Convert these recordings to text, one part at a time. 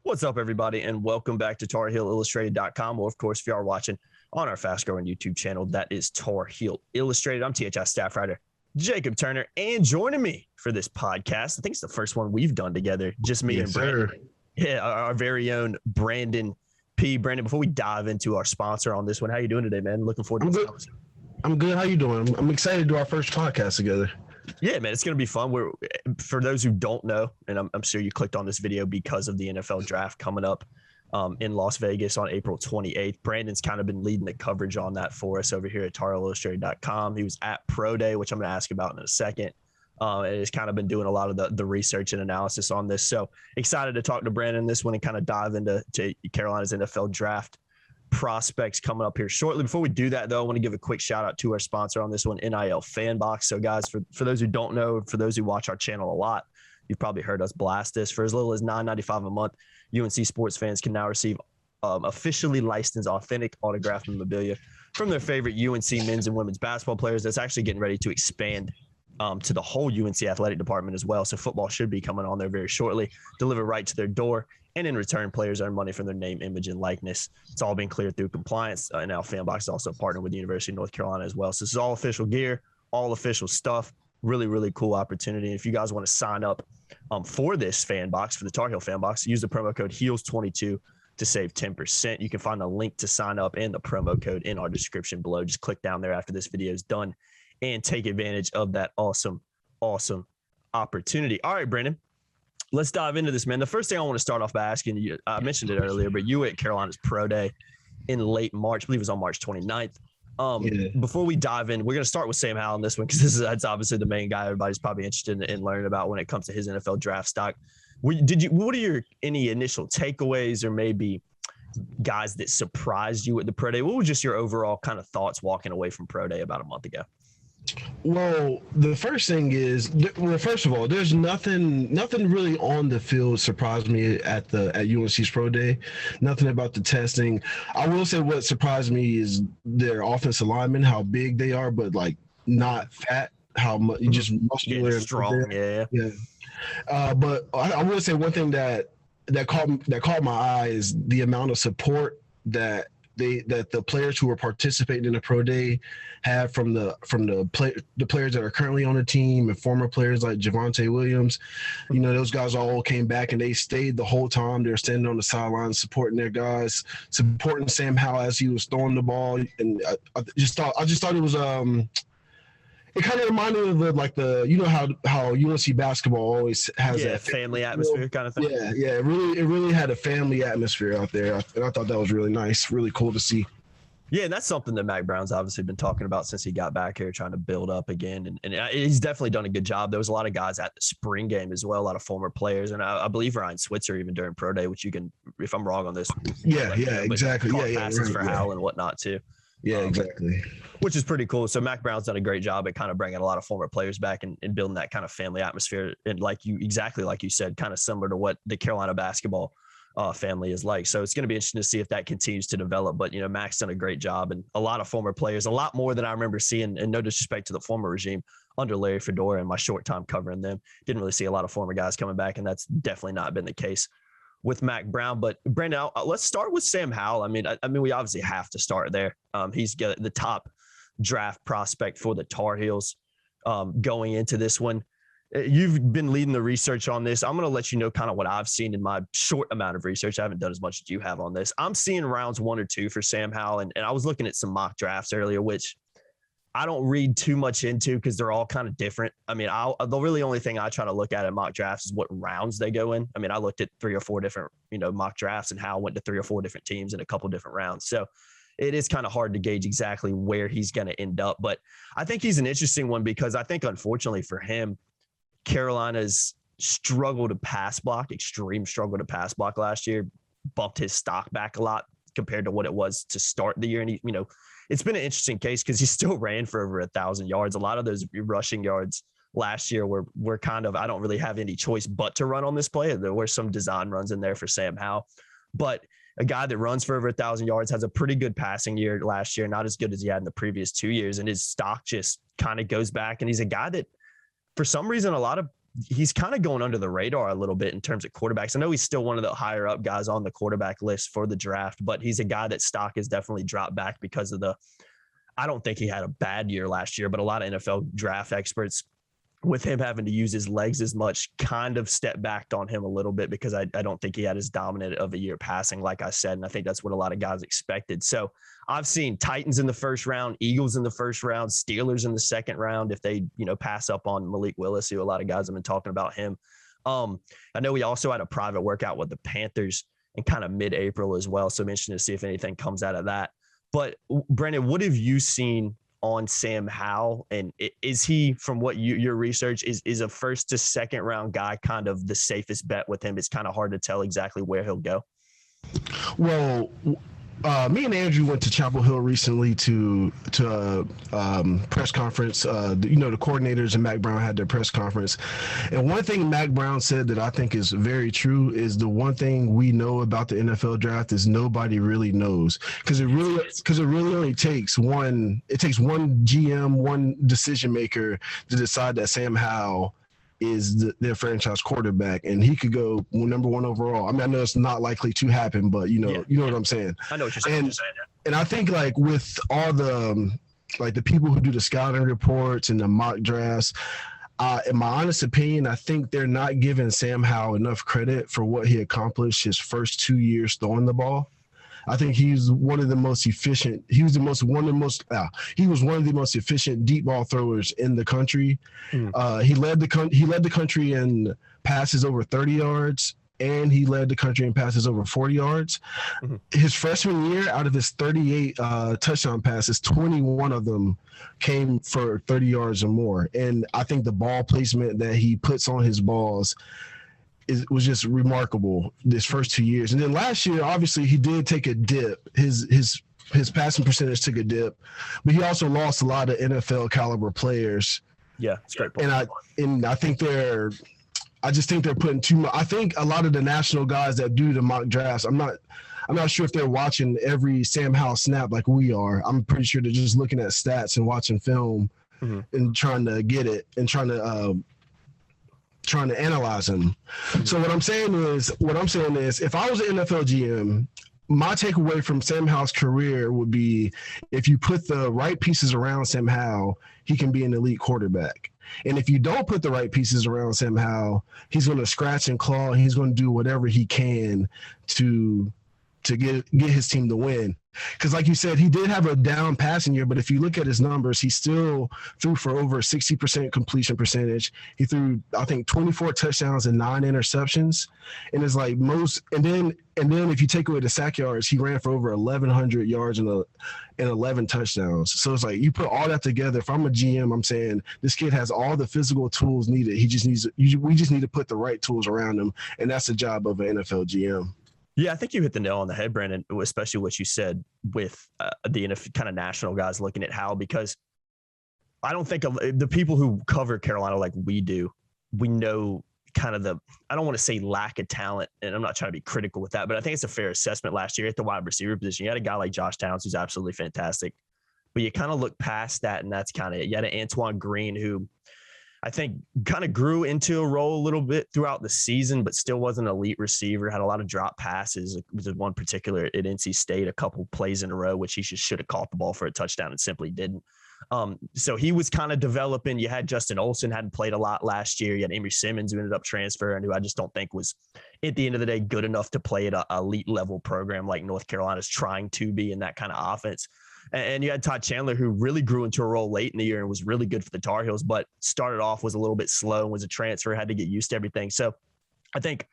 What's up, everybody, and welcome back to TarHeelIllustrated.com. Or, of course, if you are watching on our fast-growing YouTube channel, that is Tar Heel Illustrated. I'm THI staff writer Jacob Turner, and joining me for this podcast, I think it's the first one we've done together, just me and Brandon. Yeah, our very own Brandon Peay. Brandon, before we dive into our sponsor on this one, how you doing today, man? Looking forward to this. I'm good. How you doing? I'm excited to do our first podcast together. Yeah, man, it's going to be fun. For those who don't know, and I'm sure you clicked on this video because of the NFL draft coming up in Las Vegas on April 28th. Brandon's kind of been leading the coverage on that for us over here at TarHeelIllustrated.com. He was at Pro Day, which I'm going to ask about in a second. And has kind of been doing a lot of the research and analysis on this. So excited to talk to Brandon this one and kind of dive into Carolina's NFL draft prospects coming up here shortly. Before we do that, though, I want to give a quick shout out to our sponsor on this one, NIL Fanbox. So, guys, for those who don't know, for those who watch our channel a lot, you've probably heard us blast this. For as little as $9.95 a month, UNC sports fans can now receive officially licensed, authentic autographed memorabilia from their favorite UNC men's and women's basketball players. That's actually getting ready to expand to the whole UNC athletic department as well. So football should be coming on there very shortly, delivered right to their door. And in return, players earn money from their name, image, and likeness. It's all been cleared through compliance. And now Fanbox is also partnered with the University of North Carolina as well. So this is all official gear, all official stuff. Really, really cool opportunity. And if you guys want to sign up for this Fanbox, for the Tar Heel Fanbox, use the promo code HEELS22 to save 10%. You can find a link to sign up and the promo code in our description below. Just click down there after this video is done and take advantage of that awesome opportunity. All right, Brandon. Let's dive into this, man. The first thing I want to start off by asking you, I mentioned it earlier, but you were at Carolina's Pro Day in late March. I believe it was on March 29th. Before we dive in, we're going to start with Sam Howell on this one because that's obviously the main guy everybody's probably interested in learning about when it comes to his NFL draft stock. What are any initial takeaways or maybe guys that surprised you at the Pro Day? What was just your overall kind of thoughts walking away from Pro Day about a month ago? Well, the first thing is, first of all, there's nothing really on the field surprised me at UNC's Pro Day. Nothing about the testing. I will say what surprised me is their offensive linemen, how big they are, but like not fat. How much just muscular, and strong. Yeah. But I will say one thing that caught my eye is the amount of support that the players who are participating in the Pro Day have from the players that are currently on the team and former players like Javonte Williams. You know, those guys all came back and they stayed the whole time. They're standing on the sidelines supporting their guys, supporting Sam Howell as he was throwing the ball. And I just thought it was it kind of reminded me of you know how UNC basketball always has a family atmosphere kind of thing. Yeah. It really had a family atmosphere out there, and I thought that was really nice, really cool to see. Yeah, and that's something that Mac Brown's obviously been talking about since he got back here, trying to build up again, and he's definitely done a good job. There was a lot of guys at the spring game as well, a lot of former players, and I believe Ryan Switzer even during Pro Day, which you can, if I'm wrong on this. Exactly. Passes for Howell and whatnot too. Yeah, exactly. Which is pretty cool. So Mac Brown's done a great job at kind of bringing a lot of former players back and building that kind of family atmosphere. And like you said, kind of similar to what the Carolina basketball family is like. So it's going to be interesting to see if that continues to develop. But, you know, Mac's done a great job, and a lot of former players, a lot more than I remember seeing, and no disrespect to the former regime under Larry Fedora and my short time covering them. Didn't really see a lot of former guys coming back, and that's definitely not been the case with Mac Brown. But Brandon, let's start with Sam Howell. I mean, we obviously have to start there. He's got the top draft prospect for the Tar Heels going into this one. You've been leading the research on this. I'm going to let you know kind of what I've seen in my short amount of research. I haven't done as much as you have on this. I'm seeing rounds 1 or 2 for Sam Howell, and I was looking at some mock drafts earlier, which I don't read too much into because they're all kind of different. I mean, the really only thing I try to look at in mock drafts is what rounds they go in. I mean, I looked at 3 or 4 different, mock drafts, and Howell went to 3 or 4 different teams in a couple different rounds. So it is kind of hard to gauge exactly where he's going to end up. But I think he's an interesting one because I think, unfortunately for him, Carolina's struggle to pass block, extreme struggle to pass block last year, bumped his stock back a lot compared to what it was to start the year. And it's been an interesting case because he still ran for over 1,000 yards. A lot of those rushing yards last year were kind of, I don't really have any choice but to run on this play. There were some design runs in there for Sam Howell, but a guy that runs for over 1,000 yards, has a pretty good passing year last year, not as good as he had in the previous 2 years. And his stock just kind of goes back. And he's a guy that, for some reason, a lot of he's kind of going under the radar a little bit in terms of quarterbacks. I know he's still one of the higher up guys on the quarterback list for the draft, but he's a guy that stock has definitely dropped back because of I don't think he had a bad year last year, but a lot of NFL draft experts, with him having to use his legs as much, kind of stepped back on him a little bit because I don't think he had as dominant of a year passing, like I said. And I think that's what a lot of guys expected. So I've seen Titans in the first round, Eagles in the first round, Steelers in the second round if they, pass up on Malik Willis, who a lot of guys have been talking about him. I know we also had a private workout with the Panthers in kind of mid-April as well. So I'm interested to see if anything comes out of that. But Brandon, what have you seen on Sam Howell, and is he, from what your research is a first to second round guy, kind of the safest bet with him? It's kind of hard to tell exactly where he'll go. Well, me and Andrew went to Chapel Hill recently to press conference. The coordinators and Mac Brown had their press conference, and one thing Mac Brown said that I think is very true is the one thing we know about the NFL draft is nobody really knows, because it really only takes one GM, one decision maker to decide that Sam Howell is their franchise quarterback, and he could go number one overall. I mean, I know it's not likely to happen, but you know what I'm saying. I know what you're saying. And I think, like, with all the people who do the scouting reports and the mock drafts, in my honest opinion, I think they're not giving Sam Howell enough credit for what he accomplished his first 2 years throwing the ball. I think he's one of the most efficient. He was one of the most efficient deep ball throwers in the country. He led the country in passes over 30 yards, and he led the country in passes over 40 yards. His freshman year, out of his 38 touchdown passes, 21 of them came for 30 yards or more. And I think the ball placement that he puts on his balls was just remarkable this first 2 years. And then last year, obviously, he did take a dip. His passing percentage took a dip, but he also lost a lot of NFL caliber players. Yeah, it's great point. And I think I just think they're putting too much. I think a lot of the national guys that do the mock drafts, I'm not sure if they're watching every Sam Howell snap like we are. I'm pretty sure they're just looking at stats and watching film and trying to get it and trying to analyze him. So what I'm saying is, if I was an NFL GM, my takeaway from Sam Howell's career would be, if you put the right pieces around Sam Howell, he can be an elite quarterback. And if you don't put the right pieces around Sam Howell, he's going to scratch and claw, and he's going to do whatever he can to get his team to win. Because like you said, he did have a down passing year, but if you look at his numbers, he still threw for over 60% completion percentage. He threw, I think, 24 touchdowns and 9 interceptions. And it's like and then if you take away the sack yards, he ran for over 1,100 yards and 11 touchdowns. So it's like, you put all that together. If I'm a GM, I'm saying this kid has all the physical tools needed. We just need to put the right tools around him, and that's the job of an NFL GM. Yeah, I think you hit the nail on the head, Brandon, especially what you said with the kind of national guys looking at Howell, because I don't think the people who cover Carolina like we do, we know kind of I don't want to say lack of talent, and I'm not trying to be critical with that, but I think it's a fair assessment last year at the wide receiver position. You had a guy like Josh Downs, who's absolutely fantastic, but you kind of look past that, and that's kind of it. You had an Antoine Green, who I think kind of grew into a role a little bit throughout the season, but still wasn't an elite receiver, had a lot of drop passes. It was one particular at NC State, a couple plays in a row, which he just should have caught the ball for a touchdown and simply didn't. So he was kind of developing. You had Justin Olsen, hadn't played a lot last year. You had Emory Simmons, who ended up transferring, who I just don't think was, at the end of the day, good enough to play at an elite level program like North Carolina's trying to be in that kind of offense. And you had Todd Chandler, who really grew into a role late in the year and was really good for the Tar Heels, but started off, was a little bit slow and was a transfer, had to get used to everything. So I think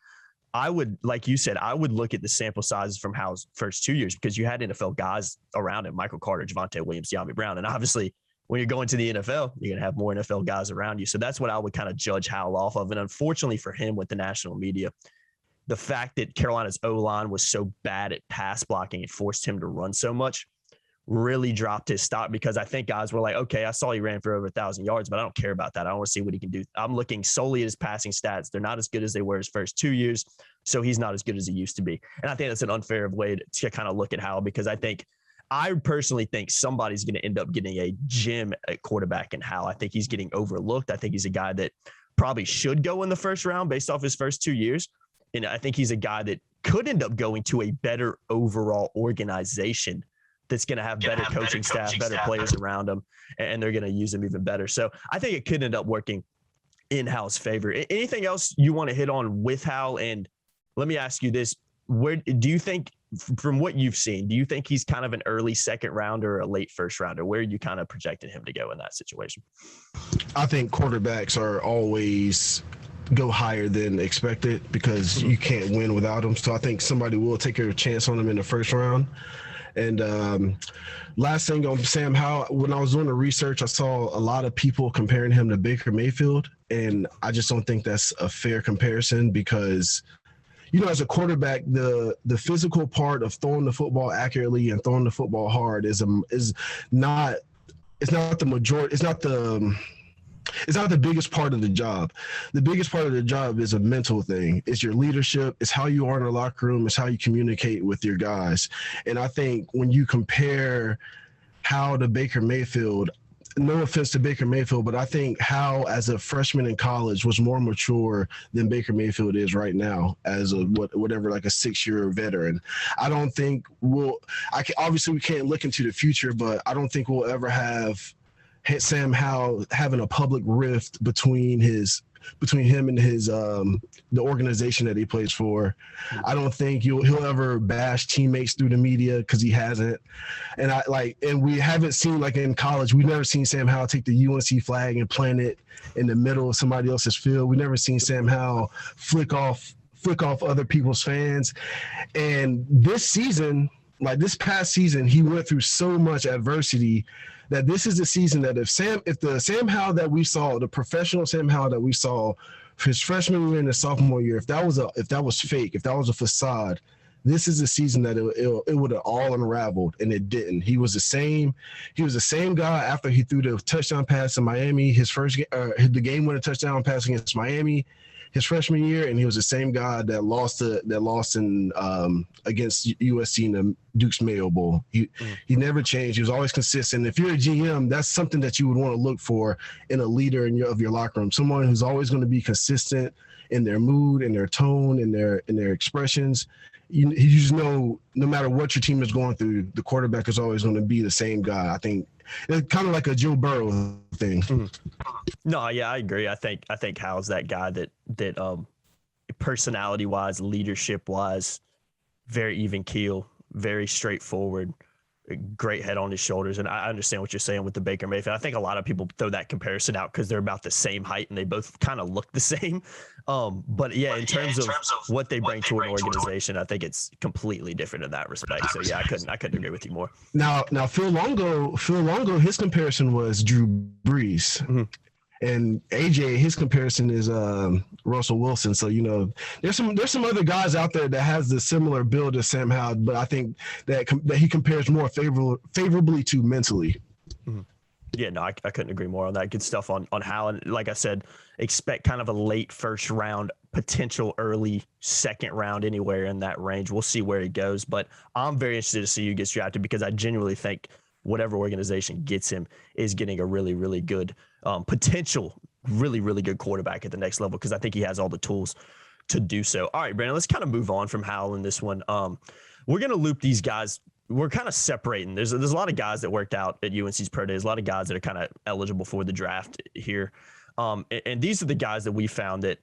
I would, like you said, I would look at the sample sizes from Howell's first 2 years, because you had NFL guys around him, Michael Carter, Javonte Williams, De'Ami Brown. And obviously, when you're going to the NFL, you're going to have more NFL guys around you. So that's what I would kind of judge Howell off of. And unfortunately for him, with the national media, the fact that Carolina's O-line was so bad at pass blocking, it forced him to run so much, really dropped his stock, because I think guys were like, okay, I saw he ran for over 1,000 yards, but I don't care about that. I don't want to see what he can do. I'm looking solely at his passing stats. They're not as good as they were his first 2 years, so he's not as good as he used to be. And I think that's an unfair way to kind of look at Howell, because I personally think somebody's going to end up getting a gem at quarterback in Howell. I think he's getting overlooked. I think he's a guy that probably should go in the first round based off his first 2 years. And I think he's a guy that could end up going to a better overall organization that's going to have better coaching staff, better players around him, and they're going to use him even better. So I think it could end up working in Howell's favor. Anything else you want to hit on with Howell? And let me ask you this. Where do you think, from what you've seen, do you think he's kind of an early second rounder or a late first rounder? Where are you kind of projecting him to go in that situation? I think quarterbacks are always go higher than expected because you can't win without them. So I think somebody will take a chance on him in the first round. And last thing on Sam Howell, when I was doing the research, I saw a lot of people comparing him to Baker Mayfield. And I just don't think that's a fair comparison because, you know, as a quarterback, the physical part of throwing the football accurately and throwing the football hard is not the majority. It's not the biggest part of the job. The biggest part of the job is a mental thing. It's your leadership. It's how you are in the locker room. It's how you communicate with your guys. And I think when you compare Howell to Baker Mayfield, no offense to Baker Mayfield, but I think Howell as a freshman in college was more mature than Baker Mayfield is right now as a whatever, like a 6-year veteran. I don't think obviously we can't look into the future, but I don't think we'll ever have Sam Howell having a public rift between him and his the organization that he plays for. I don't think he'll ever bash teammates through the media because he hasn't. And we haven't seen, like in college, we've never seen Sam Howell take the UNC flag and plant it in the middle of somebody else's field. We've never seen Sam Howell flick off other people's fans. And this season, like this past season, he went through so much adversity that this is the season that if the Sam Howell that we saw, the professional Sam Howell that we saw his freshman year and his sophomore year, if that was fake, if that was a facade, this is the season that it would have all unraveled, and it didn't. He was the same guy after he threw the touchdown pass in Miami, the game-winning touchdown pass against Miami his freshman year, and he was the same guy that lost in against USC in the Duke's Mayo Bowl. He never changed. He was always consistent. If you're a GM, that's something that you would want to look for in a leader of your locker room. Someone who's always going to be consistent in their mood, in their tone, in their expressions. You just know no matter what your team is going through, the quarterback is always going to be the same guy. I think it's kind of like a Joe Burrow thing. No, yeah, I agree. I think Howell's that guy that personality wise, leadership wise, very even keel, very straightforward, great head on his shoulders. And I understand what you're saying with the Baker Mayfield. I think a lot of people throw that comparison out because they're about the same height and they both kind of look the same. But yeah, in terms of what they bring to an organization, I think it's completely different in that respect. So yeah, I couldn't agree with you more. Now Phil Longo, his comparison was Drew Brees. Mm-hmm. And AJ, his comparison is Russell Wilson. So, you know, there's some other guys out there that has the similar build as Sam Howell, but I think that he compares more favorably to mentally. Mm-hmm. Yeah, no, I couldn't agree more on that. Good stuff on Howell. And like I said, expect kind of a late first round, potential early second round, anywhere in that range. We'll see where he goes. But I'm very interested to see who gets drafted because I genuinely think whatever organization gets him is getting a really, really good potential, really, really good quarterback at the next level because I think he has all the tools to do so. All right, Brandon, let's kind of move on from Howell in this one. We're going to loop these guys. We're kind of separating. There's a lot of guys that worked out at UNC's Pro Days, a lot of guys that are kind of eligible for the draft here. And these are the guys that we found that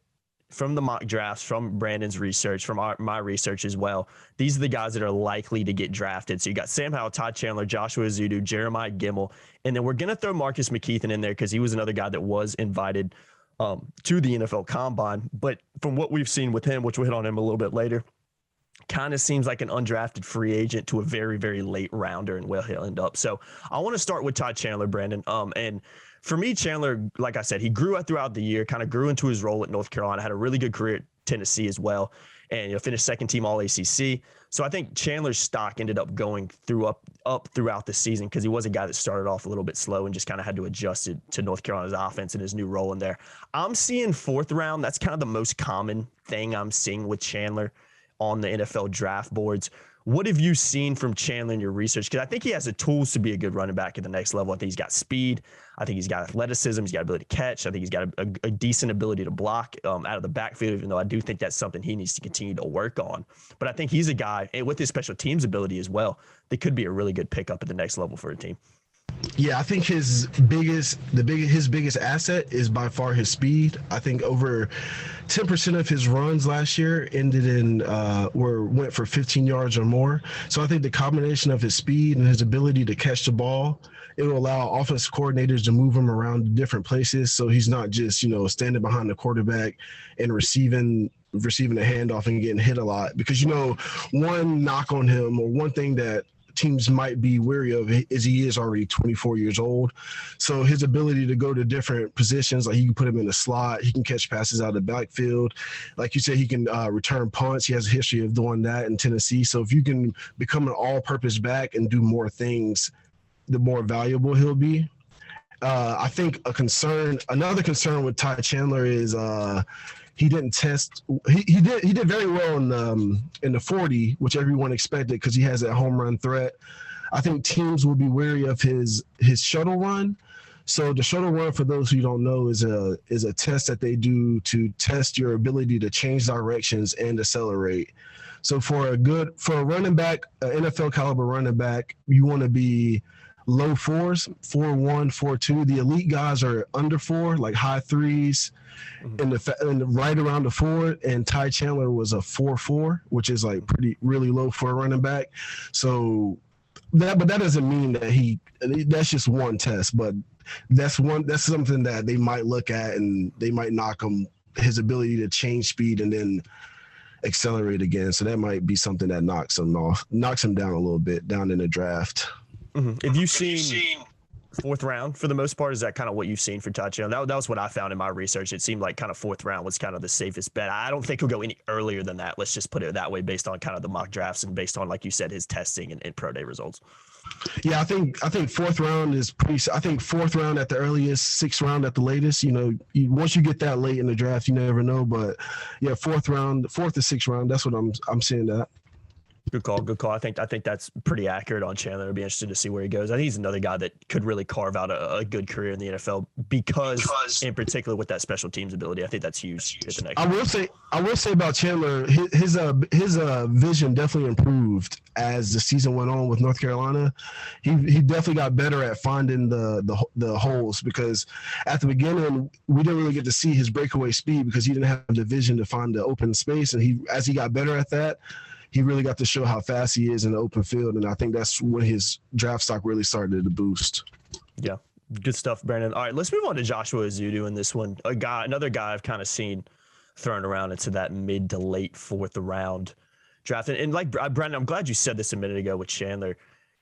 from the mock drafts, from Brandon's research, from my research as well, these are the guys that are likely to get drafted. So you got Sam Howell, Ty Chandler, Joshua Ezeudu, Jeremiah Gemmel, and then we're going to throw Marcus McKethan in there because he was another guy that was invited to the NFL Combine. But from what we've seen with him, which we'll hit on him a little bit later, kind of seems like an undrafted free agent to a very, very late rounder and where he'll end up. So I want to start with Ty Chandler, Brandon. And for me, Chandler, like I said, he grew up throughout the year, kind of grew into his role at North Carolina, had a really good career at Tennessee as well, and finished second team All-ACC. So I think Chandler's stock ended up going up throughout the season because he was a guy that started off a little bit slow and just kind of had to adjust it to North Carolina's offense and his new role in there. I'm seeing fourth round. That's kind of the most common thing I'm seeing with Chandler on the NFL draft boards. What have you seen from Chandler in your research? Because I think he has the tools to be a good running back at the next level. I think he's got speed. I think he's got athleticism. He's got ability to catch. I think he's got a decent ability to block out of the backfield, even though I do think that's something he needs to continue to work on. But I think he's a guy, and with his special teams ability as well, that could be a really good pickup at the next level for a team. Yeah, I think his biggest asset is by far his speed. I think over 10% of his runs last year ended in went for 15 yards or more. So I think the combination of his speed and his ability to catch the ball, it will allow offensive coordinators to move him around different places. So he's not just, standing behind the quarterback and receiving a handoff and getting hit a lot. Because, one knock on him, or one thing that teams might be wary of, is he is already 24 years old. So his ability to go to different positions, like he can put him in the slot, he can catch passes out of the backfield. Like you said, he can return punts. He has a history of doing that in Tennessee. So if you can become an all-purpose back and do more things, the more valuable he'll be. I think another concern with Ty Chandler is he didn't test. He did very well in the 40, which everyone expected, because he has that home run threat. I think teams will be wary of his shuttle run. So the shuttle run, for those who don't know, is a test that they do to test your ability to change directions and accelerate. So for a running back, an NFL caliber running back, you want to be low fours, 4.1, 4.2. The elite guys are under 4, like high 3s, and right around the 4. And Ty Chandler was a 4.4, which is like really low for a running back. So that doesn't mean that that's just one test, but that's something that they might look at, and they might knock him, his ability to change speed and then accelerate again. So that might be something that knocks him down a little bit down in the draft. Mm-hmm. Have you seen fourth round for the most part? Is that kind of what you've seen for Ty Chandler? That was what I found in my research. It seemed like kind of fourth round was kind of the safest bet. I don't think he'll go any earlier than that. Let's just put it that way, based on kind of the mock drafts and based on, like you said, his testing and pro day results. Yeah, I think fourth round is I think fourth round at the earliest, sixth round at the latest. Once you get that late in the draft, you never know. But yeah, fourth to sixth round, that's what I'm seeing that. Good call. I think that's pretty accurate on Chandler. I'd be interested to see where he goes. I think he's another guy that could really carve out a good career in the NFL because in particular with that special teams ability. I think that's huge at the next. I will say about Chandler, his vision definitely improved as the season went on with North Carolina. He definitely got better at finding the holes, because at the beginning we didn't really get to see his breakaway speed because he didn't have the vision to find the open space, and as he got better at that, he really got to show how fast he is in the open field, and I think that's when his draft stock really started to boost. Yeah, good stuff, Brandon. All right, let's move on to Joshua Ezeudu in this one. Another guy I've kind of seen thrown around into that mid to late fourth round draft. And like Brandon, I'm glad you said this a minute ago with Chandler.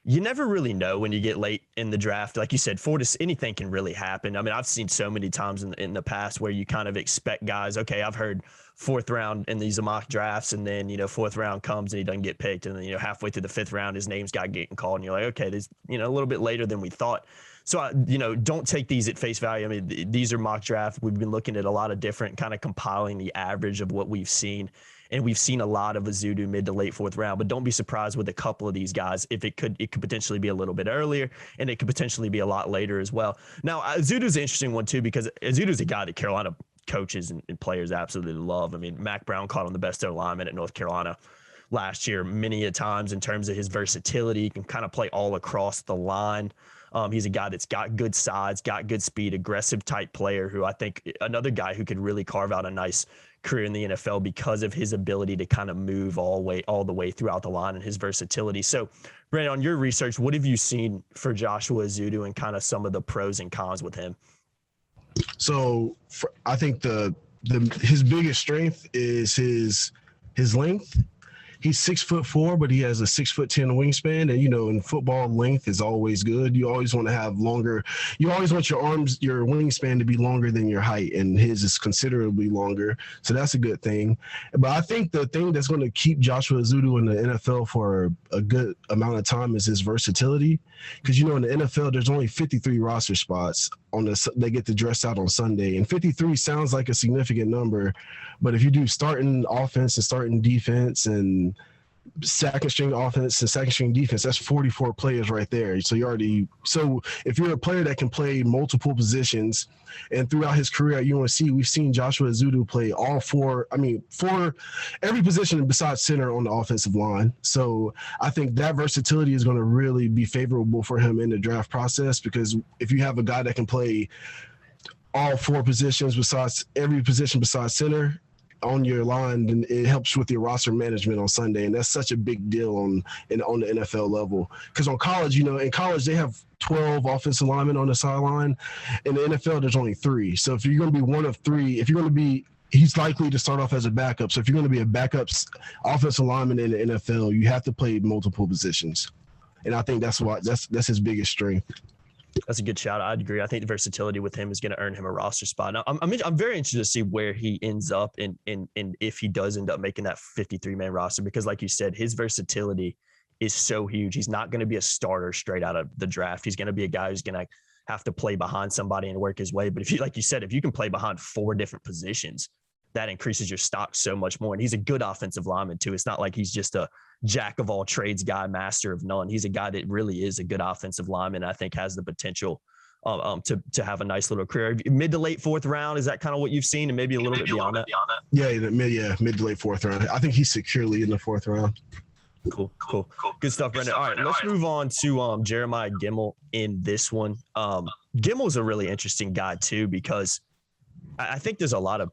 You never really know when you get late in the draft. Like you said, anything can really happen. I mean, I've seen so many times in the past where you kind of expect guys, okay, I've heard fourth round in these mock drafts, and then, fourth round comes and he doesn't get picked. And then, halfway through the fifth round, his name's getting called. And you're like, okay, this, a little bit later than we thought. So, don't take these at face value. I mean, these are mock drafts. We've been looking at a lot of different kind of compiling the average of what we've seen. And we've seen a lot of Ezeudu mid to late fourth round, but don't be surprised with a couple of these guys if it could potentially be a little bit earlier, and it could potentially be a lot later as well. Now, Ezeudu's an interesting one too, because Ezeudu's a guy that Carolina coaches and players absolutely love. I mean, Mac Brown called him the best lineman at North Carolina last year many a times in terms of his versatility. He can kind of play all across the line. He's a guy that's got good size, got good speed, aggressive type player who I think another guy who could really carve out a nice career in the NFL because of his ability to kind of move all the way throughout the line and his versatility. So, Brandon, on your research, what have you seen for Joshua Ezeudu and kind of some of the pros and cons with him? So I think his biggest strength is his length. He's 6'4", but he has a 6'10" wingspan. And, in football, length is always good. You always want to have longer. You always want your wingspan to be longer than your height, and his is considerably longer. So that's a good thing. But I think the thing that's going to keep Joshua Ezeudu in the NFL for a good amount of time is his versatility. Because, in the NFL, there's only 53 roster spots they get to dress out on Sunday. And 53 sounds like a significant number. But if you do starting offense and starting defense and second string offense and second string defense. That's 44 players right there. So if you're a player that can play multiple positions, and throughout his career at UNC, we've seen Joshua Ezeudu play for every position besides center on the offensive line. So I think that versatility is going to really be favorable for him in the draft process, because if you have a guy that can play all four positions besides every position besides center on your line, then it helps with your roster management on Sunday. And that's such a big deal on the NFL level. Because in college they have 12 offensive linemen on the sideline. In the NFL, there's only 3. So if you're going to be one of 3, he's likely to start off as a backup. So if you're going to be a backup offensive lineman in the NFL, you have to play multiple positions. And I think that's his biggest strength. That's a good shout. I'd agree. I think the versatility with him is going to earn him a roster spot. Now, I'm very interested to see where he ends up and if he does end up making that 53-man roster, because like you said, his versatility is so huge. He's not going to be a starter straight out of the draft. He's going to be a guy who's going to have to play behind somebody and work his way. But if you can play behind 4 different positions, that increases your stock so much more. And he's a good offensive lineman too. It's not like he's just a jack of all trades guy, master of none. He's a guy that really is a good offensive lineman. I think has the potential to have a nice little career. Mid to late 4th round, is that kind of what you've seen, and maybe a little bit beyond that? Yeah, mid to late 4th round. I think he's securely in the 4th round. Cool. Good stuff, Brendan. All right, let's move on to Jeremiah Gemmel in this one. Gemmel's a really interesting guy too, because I think there's a lot of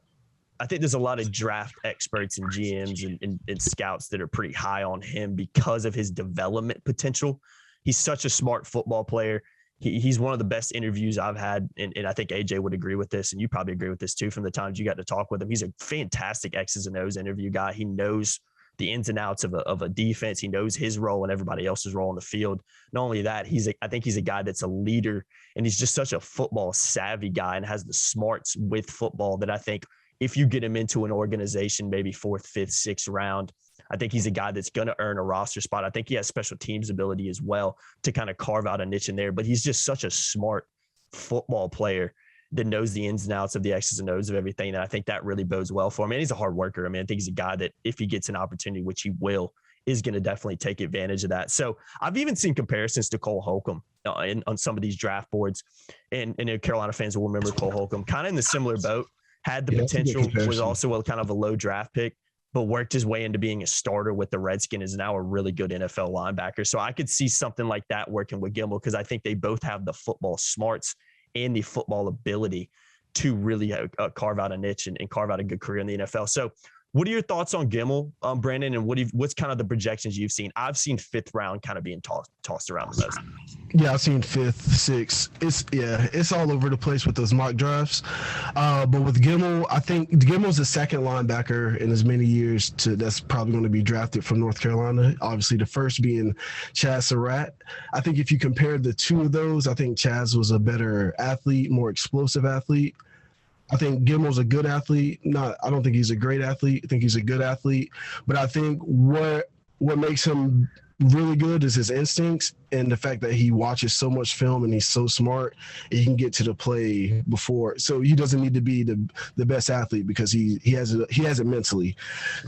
draft experts and GMs and scouts that are pretty high on him because of his development potential. He's such a smart football player. He's one of the best interviews I've had, and I think AJ would agree with this, and you probably agree with this too from the times you got to talk with him. He's a fantastic X's and O's interview guy. He knows the ins and outs of a defense. He knows his role and everybody else's role on the field. Not only that, I think he's a guy that's a leader, and he's just such a football savvy guy and has the smarts with football that I think if you get him into an organization, maybe 4th, 5th, 6th round, I think he's a guy that's going to earn a roster spot. I think he has special teams ability as well to kind of carve out a niche in there, but he's just such a smart football player that knows the ins and outs of the X's and O's of everything. And I think that really bodes well for him. And he's a hard worker. I mean, I think he's a guy that if he gets an opportunity, which he will, is going to definitely take advantage of that. So I've even seen comparisons to Cole Holcomb on some of these draft boards. And Carolina fans will remember Cole Holcomb kind of in the similar boat. Had the potential, was also a kind of a low draft pick, but worked his way into being a starter with the Redskins, is now a really good NFL linebacker. So I could see something like that working with Gemmel, because I think they both have the football smarts and the football ability to really carve out a niche and carve out a good career in the NFL. So what are your thoughts on Gemmel, Brandon, and what's kind of the projections you've seen? I've seen 5th round kind of being tossed around the most. Yeah, I've seen 5th, 6th. It's all over the place with those mock drafts. But with Gemmel, I think Gemmel's the second linebacker in as many years that's probably going to be drafted from North Carolina. Obviously, the first being Chaz Surratt. I think if you compare the two of those, I think Chaz was a better athlete, more explosive athlete. I think Gemmel's a good athlete. I don't think he's a great athlete. I think he's a good athlete. But I think what makes him really good is his instincts and the fact that he watches so much film and he's so smart, and he can get to the play before. So he doesn't need to be the best athlete because he has it mentally.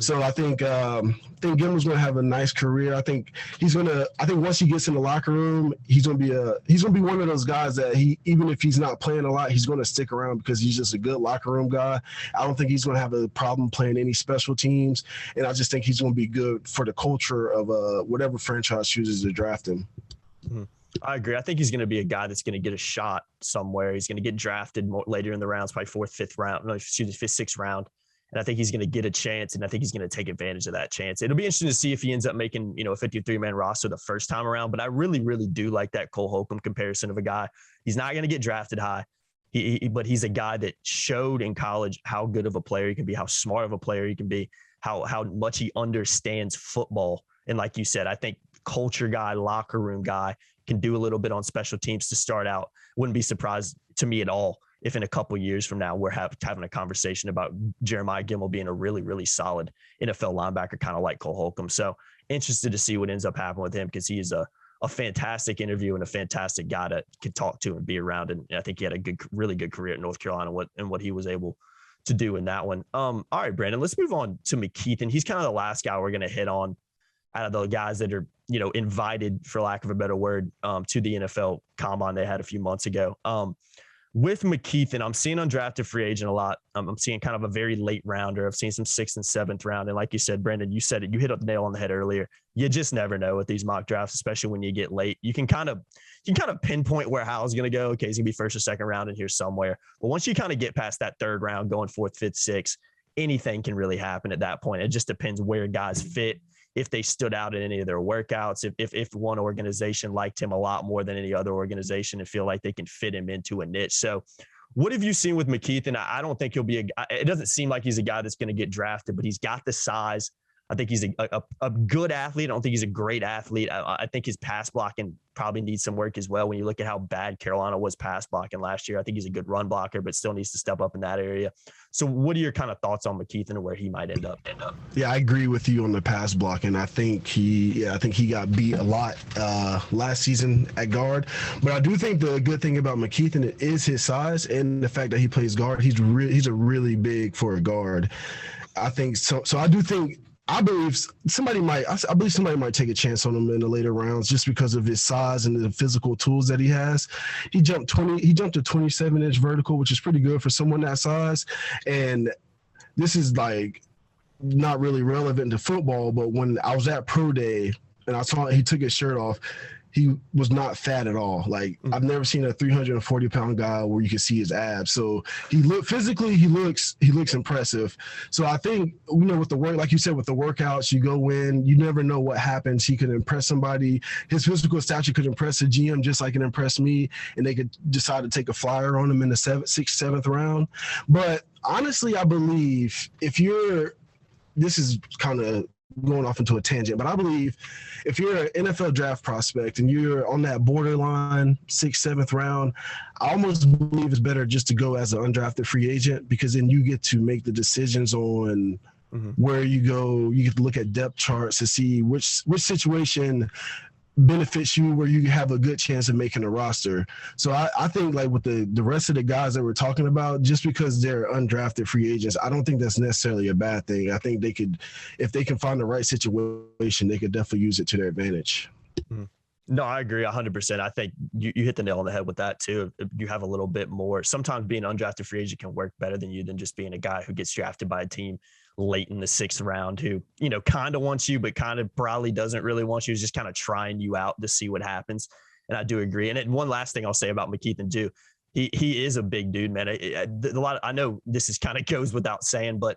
So I think Gemmel's going to have a nice career. I think once he gets in the locker room, he's going to be one of those guys that even if he's not playing a lot, he's going to stick around because he's just a good locker room guy. I don't think he's going to have a problem playing any special teams, and I just think he's going to be good for the culture of whatever franchise chooses to draft him. Mm-hmm. I agree. I think he's going to be a guy that's going to get a shot somewhere. He's going to get drafted later in the rounds, probably 4th, 5th round. No, excuse me, 5th, 6th round. And I think he's going to get a chance, and I think he's going to take advantage of that chance. It'll be interesting to see if he ends up making, a 53-man roster the first time around. But I really, really do like that Cole Holcomb comparison of a guy. He's not going to get drafted high, but he's a guy that showed in college how good of a player he can be, how smart of a player he can be, how much he understands football. And like you said, I think culture guy, locker room guy, can do a little bit on special teams to start out. Wouldn't be surprised to me at all if in a couple of years from now we're having a conversation about Jeremiah Gemmel being a really, really solid NFL linebacker, kind of like Cole Holcomb. So interested to see what ends up happening with him, because he is a fantastic interview and a fantastic guy to talk to and be around. And I think he had a really good career at North Carolina and what he was able to do in that one. All right, Brandon, let's move on to McKethan. He's kind of the last guy we're going to hit on out of the guys that are, invited, for lack of a better word, to the NFL combine they had a few months ago. With McKethan, I'm seeing undrafted free agent a lot. I'm seeing kind of a very late rounder. I've seen some 6th and 7th round. And like you said, Brandon, you said it, you hit the nail on the head earlier. You just never know with these mock drafts, especially when you get late. You can kind of pinpoint where Howell's going to go. Okay, he's going to be 1st or 2nd round in here somewhere. But once you kind of get past that 3rd round, going 4th, 5th, 6th, anything can really happen at that point. It just depends where guys fit, if they stood out in any of their workouts, if one organization liked him a lot more than any other organization and feel like they can fit him into a niche. So what have you seen with McKethan? I don't think he'll be it doesn't seem like he's a guy that's going to get drafted, but he's got the size. I think he's a good athlete. I don't think he's a great athlete. I think his pass blocking probably needs some work as well. When you look at how bad Carolina was pass blocking last year, I think he's a good run blocker, but still needs to step up in that area. So what are your kind of thoughts on McKethan and where he might end up? Yeah, I agree with you on the pass blocking. I think he got beat a lot last season at guard. But I do think the good thing about McKethan is his size and the fact that he plays guard. He's a really big for a guard. I think so. So I believe somebody might take a chance on him in the later rounds just because of his size and the physical tools that he has. He jumped a 27-inch vertical, which is pretty good for someone that size. And this is like not really relevant to football, but when I was at Pro Day and I saw he took his shirt off, he was not fat at all. Like I've never seen a 340-pound guy where you can see his abs. So he looks impressive. So I think, with the work, like you said, with the workouts, you go in, you never know what happens. He could impress somebody. His physical stature could impress a GM just like it impressed me, and they could decide to take a flyer on him in the 6th, 7th round. But honestly, I believe this is kind of going off into a tangent, but I believe if you're an NFL draft prospect and you're on that borderline 6th, 7th round, I almost believe it's better just to go as an undrafted free agent, because then you get to make the decisions on where you go. You get to look at depth charts to see which situation benefits you, where you have a good chance of making a roster. So I think like with the rest of the guys that we're talking about, just because they're undrafted free agents, I don't think that's necessarily a bad thing. I think if they can find the right situation, they could definitely use it to their advantage. No, I agree 100%. I think you hit the nail on the head with that too. You have a little bit more. Sometimes being an undrafted free agent can work better than just being a guy who gets drafted by a team late in the 6th round who, kind of wants you, but kind of probably doesn't really want you. He's just kind of trying you out to see what happens. And I do agree. And one last thing I'll say about McKethan too, he is a big dude, man. I know this is kind of goes without saying, but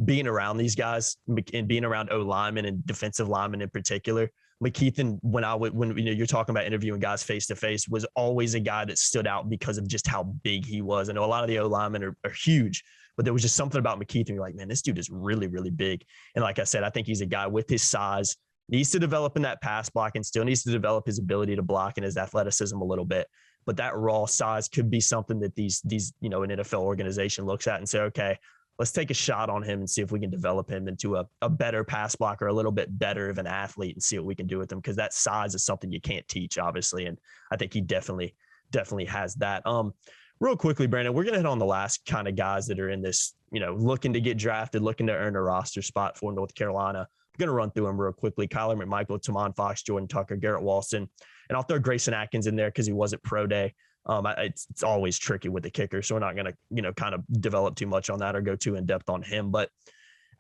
being around these guys and being around O linemen and defensive linemen in particular, McKethan, when you're talking about interviewing guys face to face, was always a guy that stood out because of just how big he was. I know a lot of the O linemen are huge, but there was just something about McKethan. You're like, man, this dude is really, really big. And like I said, I think he's a guy with his size, needs to develop in that pass block and still needs to develop his ability to block and his athleticism a little bit. But that raw size could be something that these an NFL organization looks at and say, okay, let's take a shot on him and see if we can develop him into a better pass blocker, a little bit better of an athlete, and see what we can do with him. Because that size is something you can't teach, obviously. And I think he definitely has that. Real quickly, Brandon, we're going to hit on the last kind of guys that are in this, looking to get drafted, looking to earn a roster spot for North Carolina. I'm going to run through them real quickly. Kyler McMichael, Tamon Fox, Jordan Tucker, Garrett Walston, and I'll throw Grayson Atkins in there because he was at Pro Day. It's always tricky with the kicker, so we're not going to, kind of develop too much on that or go too in depth on him. But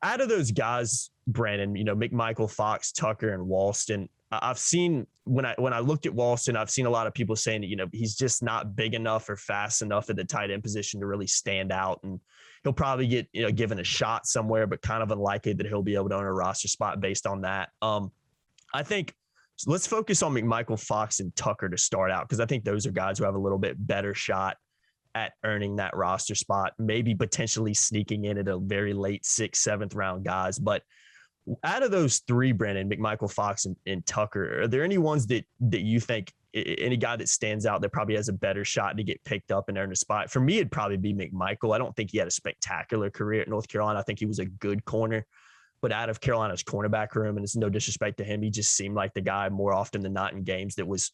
out of those guys, Brandon, McMichael, Fox, Tucker, and Walston, I've seen when I looked at Walston, I've seen a lot of people saying that, he's just not big enough or fast enough at the tight end position to really stand out. And he'll probably get, given a shot somewhere, but kind of unlikely that he'll be able to earn a roster spot based on that. I think let's focus on McMichael, Fox, and Tucker to start out, because I think those are guys who have a little bit better shot at earning that roster spot, maybe potentially sneaking in at a very late 6th, 7th round guys. But out of those three, Brandon, McMichael, Fox, and Tucker, are there any ones that you think, any guy that stands out that probably has a better shot to get picked up and earn a spot? For me, it'd probably be McMichael. I don't think he had a spectacular career at North Carolina. I think he was a good corner. But out of Carolina's cornerback room, and it's no disrespect to him, he just seemed like the guy more often than not in games that was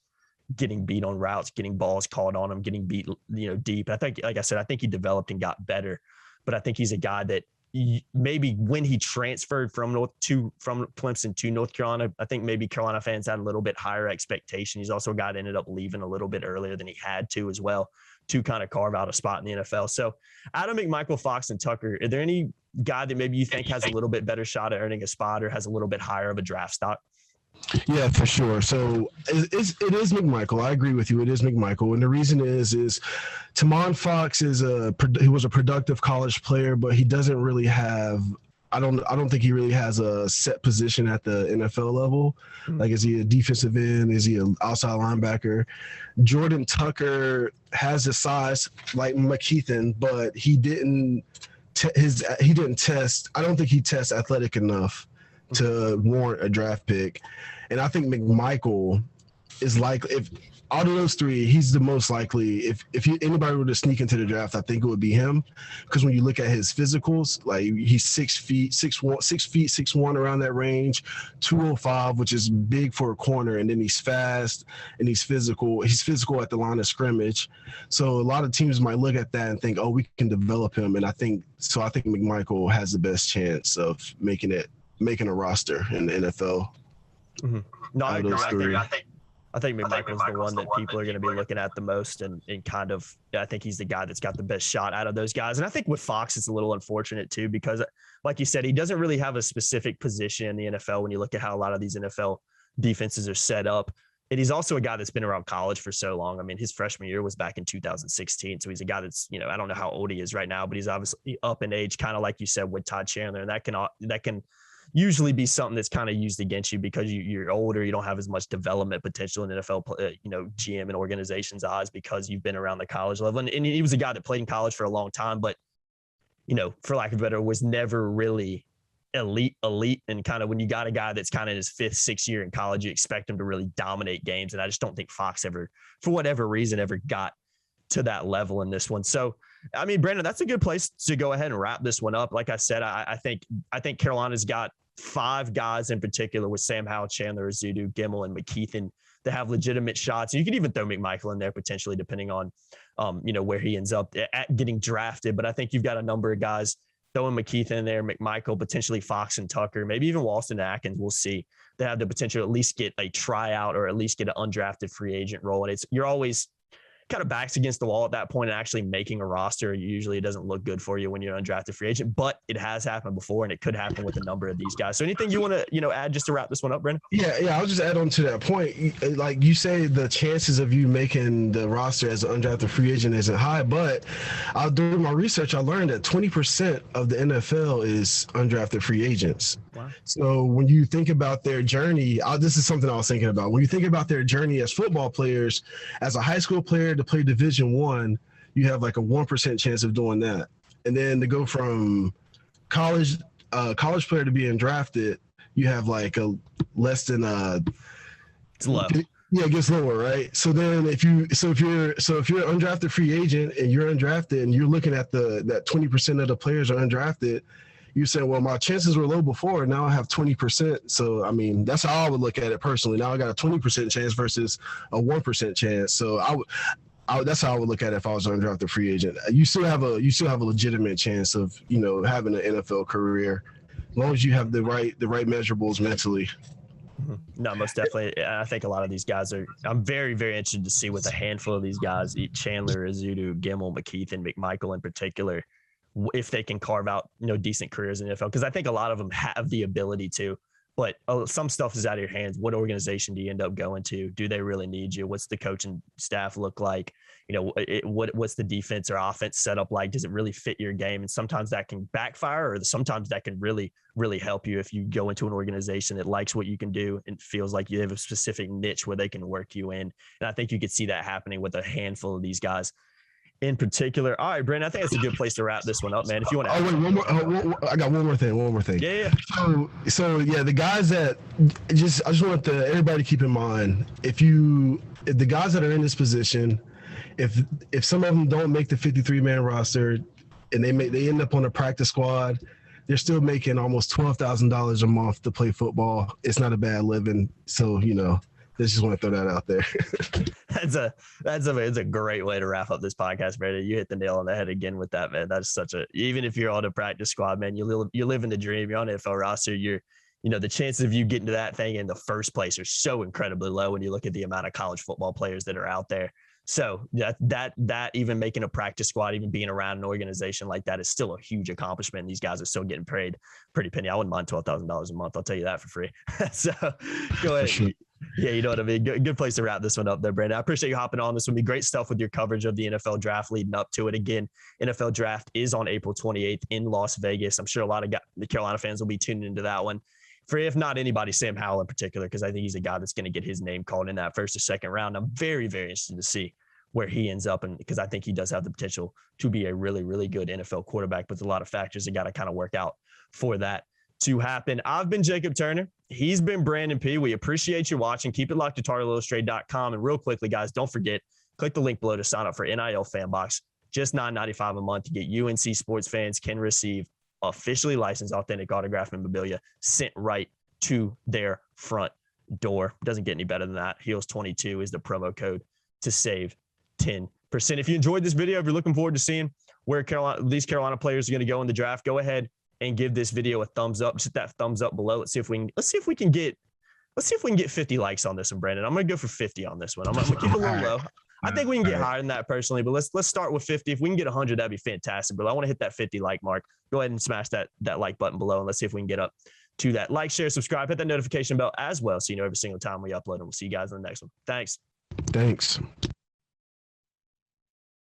getting beat on routes, getting balls called on him, getting beat, deep. I think, like I said, I think he developed and got better. But I think he's a guy that maybe when he transferred from Clemson to North Carolina, I think maybe Carolina fans had a little bit higher expectation. He's also a guy that ended up leaving a little bit earlier than he had to as well, to kind of carve out a spot in the NFL. So Adam, McMichael, Fox, and Tucker, are there any guy that maybe you think has a little bit better shot at earning a spot or has a little bit higher of a draft stock? Yeah, for sure. So it is McMichael. I agree with you. It is McMichael, and the reason is Tamon Fox he was a productive college player, but he doesn't really have. I don't think he really has a set position at the NFL level. Like, is he a defensive end? Is he an outside linebacker? Jordan Tucker has the size like McKethan, but he didn't test. I don't think he tests athletic enough to warrant a draft pick. And I think McMichael is like, if out of those three, he's the most likely. If anybody were to sneak into the draft, I think it would be him. Because when you look at his physicals, like he's 6'1", around that range, 205, which is big for a corner, and then he's fast and he's physical. He's physical at the line of scrimmage. So a lot of teams might look at that and think, oh, we can develop him. And I think McMichael has the best chance of making a roster in the NFL. Mm-hmm. No, I agree. I think McMichael's the one that people are going to be looking at the most, and kind of, I think he's the guy that's got the best shot out of those guys. And I think with Fox, it's a little unfortunate too, because like you said, he doesn't really have a specific position in the NFL when you look at how a lot of these NFL defenses are set up. And he's also a guy that's been around college for so long. I mean, his freshman year was back in 2016. So he's a guy that's, I don't know how old he is right now, but he's obviously up in age, kind of like you said with Todd Chandler. And that can usually be something that's kind of used against you because you're older, you don't have as much development potential in NFL, GM and organization's eyes because you've been around the college level. And he was a guy that played in college for a long time, but, for lack of a better, was never really elite. And kind of when you got a guy that's kind of in his 5th, 6th year in college, you expect him to really dominate games. And I just don't think Fox ever, for whatever reason, ever got to that level in this one. So, I mean, Brandon, that's a good place to go ahead and wrap this one up. Like I said, I think Carolina's got 5 guys in particular with Sam Howell, Chandler, Ezeudu, Gemmel, and McKethan that have legitimate shots. And you could even throw McMichael in there potentially, depending on, where he ends up at getting drafted. But I think you've got a number of guys throwing McKethan in there, McMichael, potentially Fox and Tucker, maybe even Walston and Atkins. We'll see. They have the potential to at least get a tryout or at least get an undrafted free agent role. And you're always kind of backs against the wall at that point and actually making a roster. Usually it doesn't look good for you when you're an undrafted free agent, but it has happened before and it could happen with a number of these guys. So anything you want to, add just to wrap this one up, Brendan? Yeah. I'll just add on to that point. Like you say, the chances of you making the roster as an undrafted free agent isn't high, but doing my research, I learned that 20% of the NFL is undrafted free agents. Wow. So when you think about their journey, this is something I was thinking about. When you think about their journey as football players, as a high school player to play Division I, you have like a 1% chance of doing that. And then to go from college player to being drafted, you have like a less than it's low. Yeah, it gets lower, right? So then if you're an undrafted free agent and you're undrafted and you're looking at that 20% of the players are undrafted, you say, well, my chances were low before, now I have 20%. So, I mean, that's how I would look at it personally. Now I got a 20% chance versus a 1% chance. So that's how I would look at it if I was an undrafted free agent. You still have a legitimate chance of, having an NFL career, as long as you have the right measurables mentally. No, most definitely. I think a lot of these guys I'm very, very interested to see with a handful of these guys, Chandler, Ezeudu, Gemmel, McKethan, McMichael in particular, if they can carve out, decent careers in the NFL. Because I think a lot of them have the ability to, but some stuff is out of your hands. What organization do you end up going to? Do they really need you? What's the coaching staff look like? What's the defense or offense set up like? Does it really fit your game? And sometimes that can backfire, or sometimes that can really, really help you if you go into an organization that likes what you can do and feels like you have a specific niche where they can work you in. And I think you could see that happening with a handful of these guys in particular. All right, Brandon, I think that's a good place to wrap this one up, man. If you want to add one more, I got one more thing. Yeah. So yeah, the guys that I just want everybody to keep in mind, if the guys that are in this position, if some of them don't make the 53-man roster and they end up on a practice squad, they're still making almost $12,000 a month to play football. It's not a bad living. So, Just want to throw that out there. It's a great way to wrap up this podcast, Brandon. You hit the nail on the head again with that, man. That's even if you're on a practice squad, man, you're living the dream. You're on the NFL roster. The chances of you getting to that thing in the first place are so incredibly low when you look at the amount of college football players that are out there. So that even making a practice squad, even being around an organization like that is still a huge accomplishment. These guys are still getting paid pretty penny. I wouldn't mind $12,000 a month. I'll tell you that for free. So go ahead. Sure. Yeah, you know what I mean? Good place to wrap this one up there, Brandon. I appreciate you hopping on. This will be great stuff with your coverage of the NFL draft leading up to it. Again, NFL draft is on April 28th in Las Vegas. I'm sure a lot of the Carolina fans will be tuning into that one. For if not anybody, Sam Howell in particular, because I think he's a guy that's going to get his name called in that first or second round. I'm very, very interested to see where he ends up, and because I think he does have the potential to be a really, really good NFL quarterback, with a lot of factors that got to kind of work out for that to happen. I've been Jacob Turner. He's been Brandon Peay. We appreciate you watching. Keep it locked to TarTalIllustrated.com. And real quickly, guys, don't forget, click the link below to sign up for NIL Fanbox. Just $9.95 a month to get UNC sports fans can receive officially licensed authentic autograph memorabilia sent right to their front door. Doesn't get any better than that. Heels22 is the promo code to save 10%. If you enjoyed this video, if you're looking forward to seeing where these Carolina players are going to go in the draft, go ahead and give this video a thumbs up. Just hit that thumbs up below. Let's see if we can get 50 likes on this one, Brandon. I'm going to go for 50 on this one. I'm going to keep it a little low. I think we can get higher than that personally, but let's start with 50. If we can get 100, that'd be fantastic. But I want to hit that 50 like mark. Go ahead and smash that like button below, and let's see if we can get up to that. Like, share, subscribe, hit that notification bell as well, so you know every single time we upload. And we'll see you guys in the next one. Thanks.